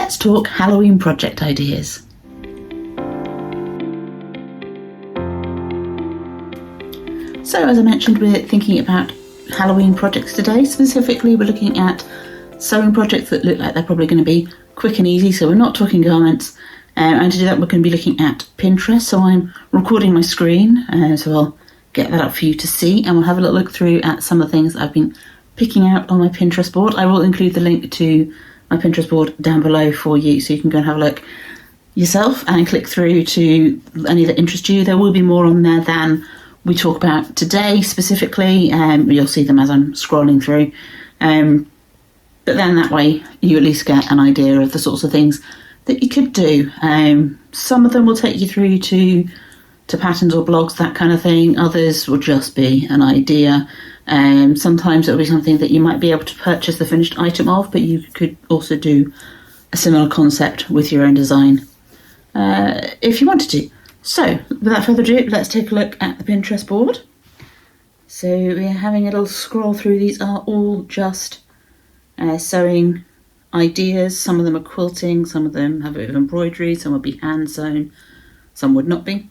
let's talk Halloween project ideas. So as I mentioned, we're thinking about Halloween projects today. Specifically, we're looking at sewing projects that look like they're probably going to be quick and easy, so we're not talking garments. And to do that, we're going to be looking at Pinterest. So I'm recording my screen, so I'll get that up for you to see, and we'll have a little look through at some of the things that I've been picking out on my Pinterest board. I will include the link to my Pinterest board down below for you, so you can go and have a look yourself and click through to any that interest you. There will be more on there than we talk about today specifically. You'll see them as I'm scrolling through. But then that way you at least get an idea of the sorts of things that you could do. Some of them will take you through to patterns or blogs, that kind of thing. Others will just be an idea. Sometimes it'll be something that you might be able to purchase the finished item of, but you could also do a similar concept with your own design if you wanted to. So without further ado, let's take a look at the Pinterest board. So we're having a little scroll through. These are all just sewing ideas. Some of them are quilting, some of them have a bit of embroidery, some will be hand sewn, some would not be.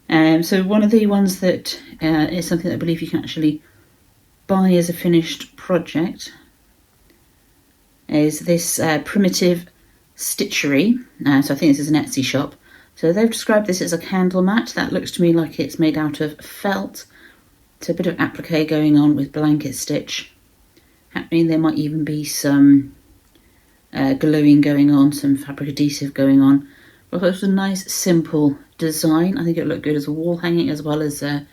So one of the ones that is something that I believe you can actually buy as a finished project is this Primitive Stitchery. So I think this is an Etsy shop. So they've described this as a candle mat. That looks to me like it's made out of felt. So a bit of applique going on with blanket stitch happening. There might even be some gluing going on, some fabric adhesive going on. But it's a nice simple design. I think it would look good as a wall hanging as well as a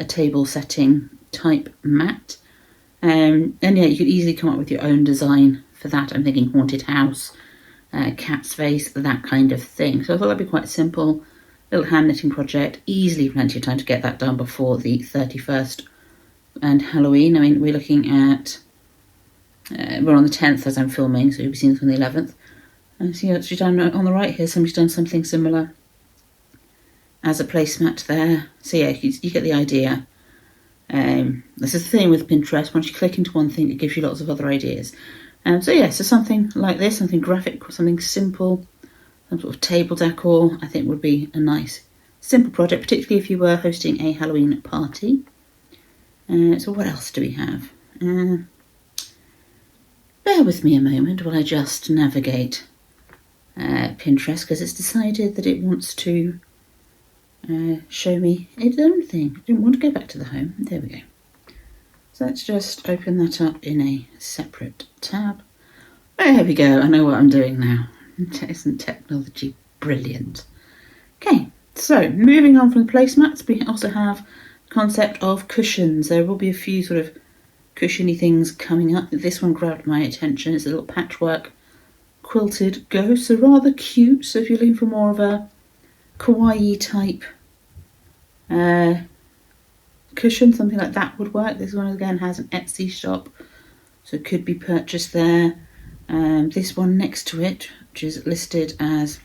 table setting type mat. And yeah, you could easily come up with your own design for that. I'm thinking haunted house, cat's face, that kind of thing. So I thought that'd be quite simple, little hand knitting project. Easily plenty of time to get that done before the 31st and Halloween. I mean, we're looking at, we're on the 10th as I'm filming, so you'll be seeing this on the 11th. And see what she's done on the right here. Somebody's done something similar as a placemat there. So yeah, you get the idea. This is the thing with Pinterest. Once you click into one thing, it gives you lots of other ideas. So yeah, so something like this, something graphic, something simple, some sort of table decor, I think would be a nice, simple project, particularly if you were hosting a Halloween party. So what else do we have? Bear with me a moment while I just navigate Pinterest, because it's decided that it wants to show me its own thing. I didn't want to go back to the home. There we go. So let's just open that up in a separate tab. There we go. I know what I'm doing now. Isn't technology brilliant? Okay, so moving on from the placemats, we also have the concept of cushions. There will be a few sort of cushiony things coming up. This one grabbed my attention. It's a little patchwork quilted ghost, so rather cute. So if you're looking for more of a kawaii type cushion, something like that would work. This one again has an Etsy shop, so it could be purchased there. This one next to it, which is listed as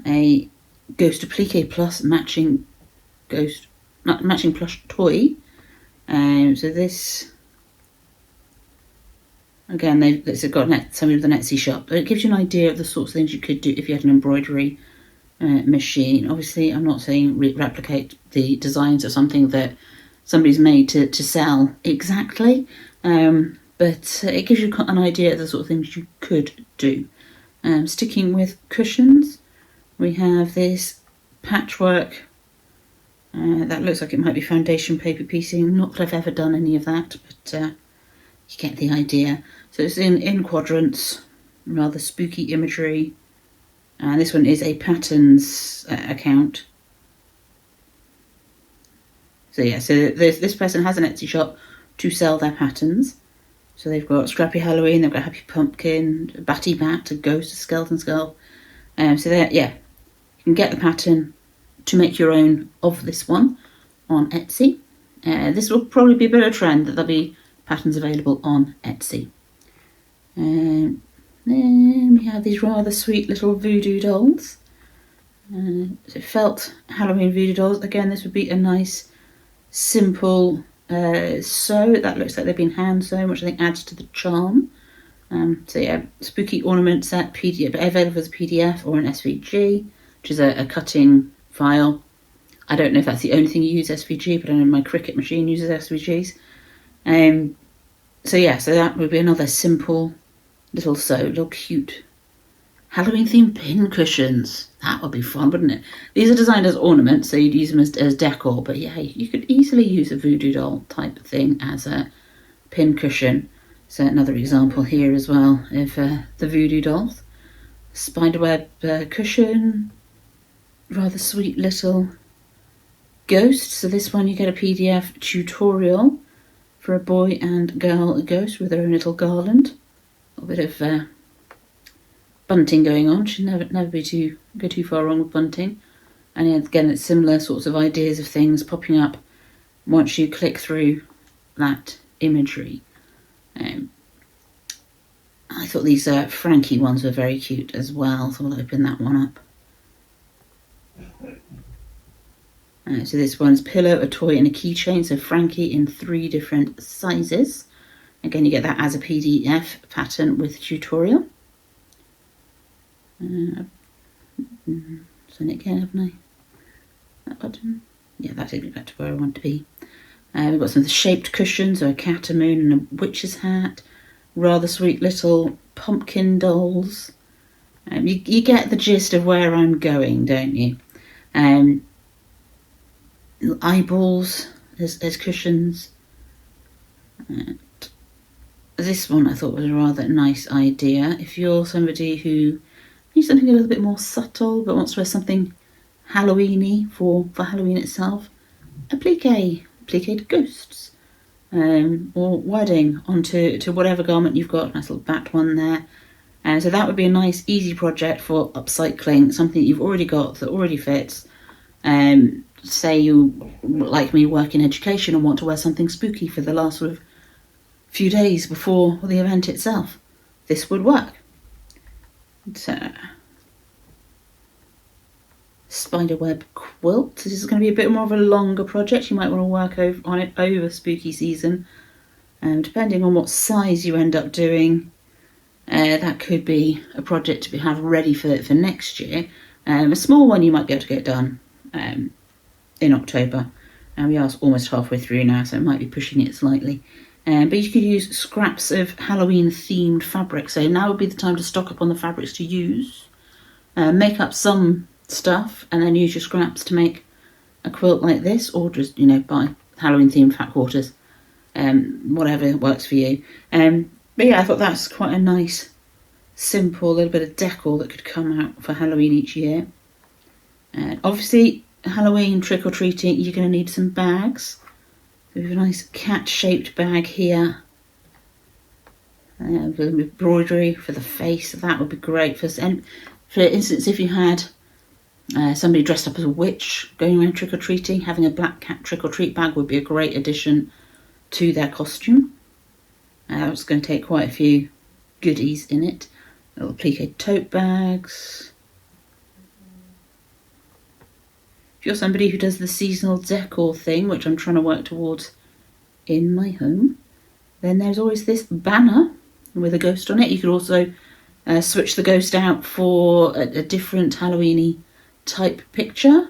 a Ghost Applique Plus matching plush toy. So this again, they've got somebody with an Etsy shop, but it gives you an idea of the sorts of things you could do if you had an embroidery machine. Obviously, I'm not saying replicate the designs of something that somebody's made to sell exactly, but it gives you an idea of the sort of things you could do. Sticking with cushions, we have this patchwork. That looks like it might be foundation paper piecing. Not that I've ever done any of that, but you get the idea. So it's in quadrants, rather spooky imagery. And this one is a patterns account. So yeah, so this person has an Etsy shop to sell their patterns. So they've got Scrappy Halloween, they've got Happy Pumpkin, a Batty Bat, a Ghost, a Skeleton Skull. So there, yeah, you can get the pattern to make your own of this one on Etsy. This will probably be a bit of a trend that there'll be patterns available on Etsy. Then we have these rather sweet little voodoo dolls. So felt Halloween voodoo dolls. Again, this would be a nice, simple sew. That looks like they've been hand sewn, which I think adds to the charm. So yeah, spooky ornament set PDF available as a PDF or an SVG, which is a cutting file. I don't know if that's the only thing you use SVG, but I know my Cricut machine uses SVGs. So yeah, so that would be another simple little cute Halloween themed pin cushions. That would be fun, wouldn't it? These are designed as ornaments, so you'd use them as decor, but yeah, you could easily use a voodoo doll type of thing as a pin cushion. So another example here as well of the voodoo dolls. Spiderweb cushion, rather sweet little ghost. So this one you get a PDF tutorial for a boy and girl ghost with their own little garland. A bit of bunting going on. Should never go too far wrong with bunting. And again, it's similar sorts of ideas of things popping up once you click through that imagery. I thought these Frankie ones were very cute as well, so we'll open that one up. So this one's pillow, a toy and a keychain, so Frankie in 3 different sizes. Again, you get that as a PDF pattern with tutorial. Done it again, haven't I? That button? Yeah, that takes me back to where I want to be. We've got some shaped cushions, so a cat, a moon and a witch's hat. Rather sweet little pumpkin dolls. You get the gist of where I'm going, don't you? Eyeballs as cushions. This one I thought was a rather nice idea. If you're somebody who needs something a little bit more subtle but wants to wear something Halloweeny for Halloween itself, applique ghosts. Or wedding onto whatever garment you've got. Nice little bat one there. And so that would be a nice, easy project for upcycling something you've already got that already fits. Say you, like me, work in education and want to wear something spooky for the last sort of few days before the event itself. This would work. So, spiderweb quilt. This is going to be a bit more of a longer project. You might want to work on it over spooky season. Depending on what size you end up doing, that could be a project to have ready for next year. A small one you might be able to get done in October. And we are almost halfway through now, so it might be pushing it slightly. But you could use scraps of Halloween themed fabric. So now would be the time to stock up on the fabrics to use. Make up some stuff and then use your scraps to make a quilt like this, or just buy Halloween themed fat quarters, whatever works for you. But yeah, I thought that's quite a nice simple little bit of decor that could come out for Halloween each year. Obviously Halloween trick-or-treating, you're going to need some bags. We have a nice cat shaped bag here with embroidery for the face. That would be great for instance, if you had somebody dressed up as a witch going around trick-or-treating, having a black cat trick-or-treat bag would be a great addition to their costume. It's going to take quite a few goodies in it. Little applique tote bags. If you're somebody who does the seasonal decor thing, which I'm trying to work towards in my home, then there's always this banner with a ghost on it. You could also switch the ghost out for a different Halloweeny type picture.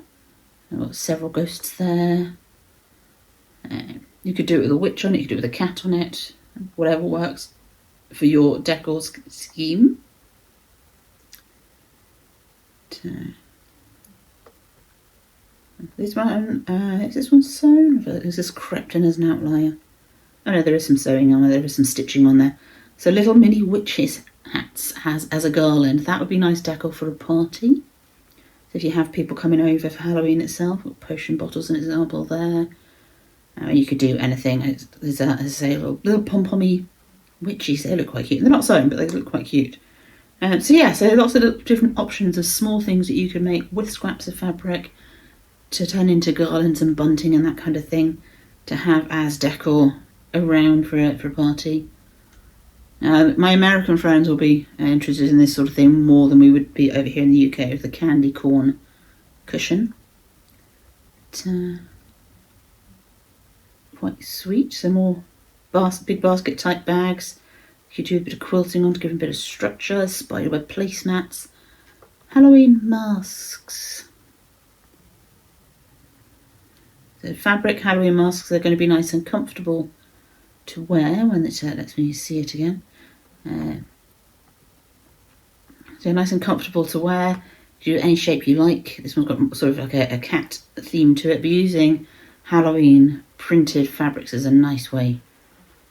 I've got several ghosts there. You could do it with a witch on it, you could do it with a cat on it, whatever works for your decor scheme. This one, is this one sewn? I feel like this is crept in as an outlier. Oh no, there is some sewing on there, there is some stitching on there. So little mini witches hats as a garland. That would be nice decor for a party. So if you have people coming over for Halloween itself, potion bottles an example there. You could do anything. There's as I say, little pom-pommy witches. They look quite cute. They're not sewn, but they look quite cute. So lots of different options of small things that you can make with scraps of fabric to turn into garlands and bunting and that kind of thing to have as decor around for a party. My American friends will be interested in this sort of thing more than we would be over here in the UK with the candy corn cushion. Quite sweet. Some more big basket type bags. You could do a bit of quilting on to give them a bit of structure, spiderweb placemats, Halloween masks. So fabric Halloween masks are going to be nice and comfortable to wear when it lets me see it again. So nice and comfortable to wear. Do any shape you like. This one's got sort of like a cat theme to it, but using Halloween printed fabrics is a nice way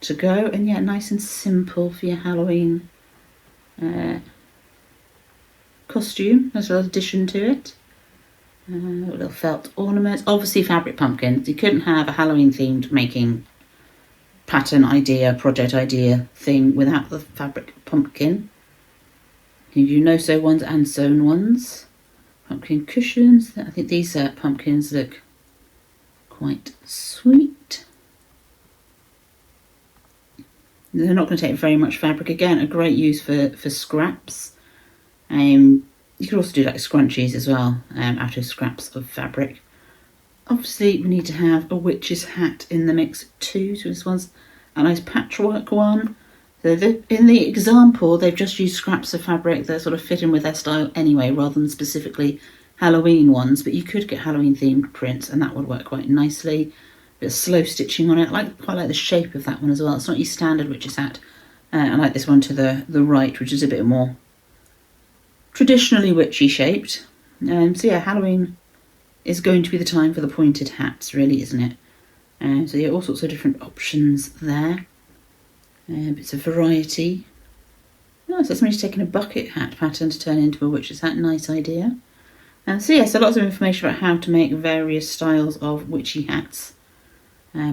to go. And yeah, nice and simple for your Halloween costume. There's a little addition to it. Little felt ornaments. Obviously fabric pumpkins. You couldn't have a Halloween themed making pattern idea, project idea thing without the fabric pumpkin. You do no-sew ones and sewn ones. Pumpkin cushions. I think these pumpkins look quite sweet. They're not going to take very much fabric. Again, a great use for scraps. You could also do like scrunchies as well out of scraps of fabric. Obviously, we need to have a witch's hat in the mix too. So this one's a nice patchwork one. So in the example, they've just used scraps of fabric that sort of fit in with their style anyway, rather than specifically Halloween ones. But you could get Halloween themed prints, and that would work quite nicely. A bit of slow stitching on it. I quite like the shape of that one as well. It's not your standard witch's hat. I like this one to the right, which is a bit more traditionally witchy shaped. So yeah, Halloween is going to be the time for the pointed hats, really, isn't it? So yeah, all sorts of different options there. It's a variety. Oh, so somebody's taken a bucket hat pattern to turn into a witch's hat. Nice idea. So yeah, so lots of information about how to make various styles of witchy hats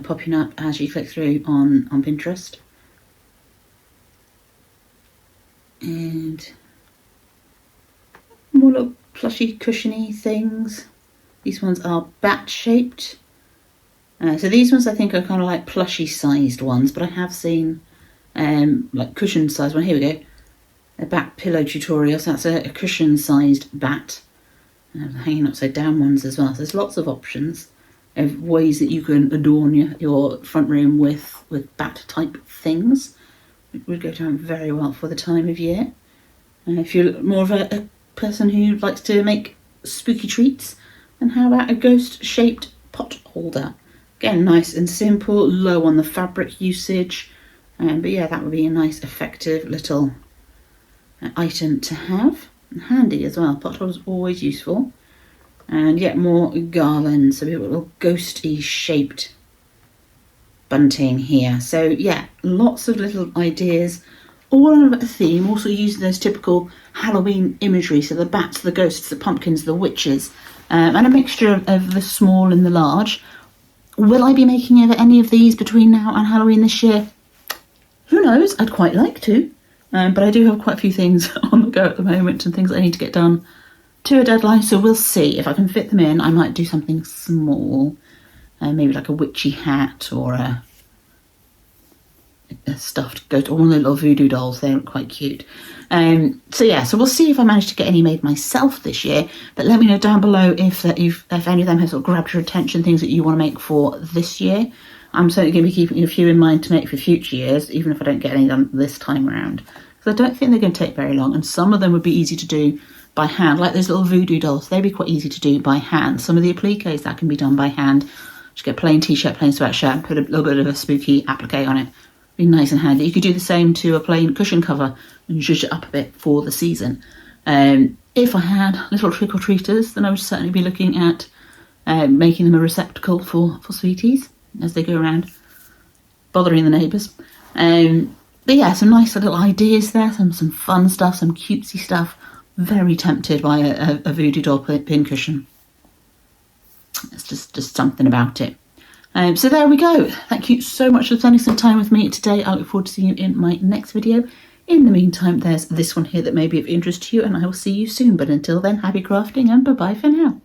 popping up as you click through on Pinterest. And more little plushy, cushiony things. These ones are bat shaped. So these ones I think are kind of like plushy sized ones, but I have seen like cushion sized one. Here we go. A bat pillow tutorial. So that's a cushion sized bat. Hanging upside down ones as well. So there's lots of options of ways that you can adorn your front room with bat type things. It would go down very well for the time of year. If you're more of a person who likes to make spooky treats, then how about a ghost shaped pot holder? Again, nice and simple, low on the fabric usage, but yeah, that would be a nice effective little item to have. And handy as well. Pot holder is always useful. And yet more garlands, so we have a little ghosty shaped bunting here. So yeah, lots of little ideas, all under a theme, also using those typical Halloween imagery, so the bats, the ghosts, the pumpkins, the witches, and a mixture of the small and the large. Will I be making any of these between now and Halloween this year? Who knows? I'd quite like to. But I do have quite a few things on the go at the moment and things I need to get done to a deadline, so we'll see. If I can fit them in, I might do something small. Maybe like a witchy hat or a stuffed ghost, or one of the little voodoo dolls. They look quite cute. So yeah, so we'll see if I manage to get any made myself this year. But let me know down below if any of them have sort of grabbed your attention, things that you want to make for this year. I'm certainly going to be keeping a few in mind to make for future years, even if I don't get any done this time around. Because I don't think they're going to take very long, and some of them would be easy to do by hand, like those little voodoo dolls. They'd be quite easy to do by hand. Some of the appliques, that can be done by hand. Just get a plain t-shirt, plain sweatshirt, and put a little bit of a spooky applique on it. Be nice and handy. You could do the same to a plain cushion cover and zhuzh it up a bit for the season. If I had little trick-or-treaters, then I would certainly be looking at making them a receptacle for sweeties as they go around bothering the neighbours. But yeah, some nice little ideas there, some fun stuff, some cutesy stuff. Very tempted by a voodoo doll pin cushion. It's just something about it. So there we go. Thank you so much for spending some time with me today. I look forward to seeing you in my next video. In the meantime, there's this one here that may be of interest to you, and I will see you soon. But until then, happy crafting and bye-bye for now.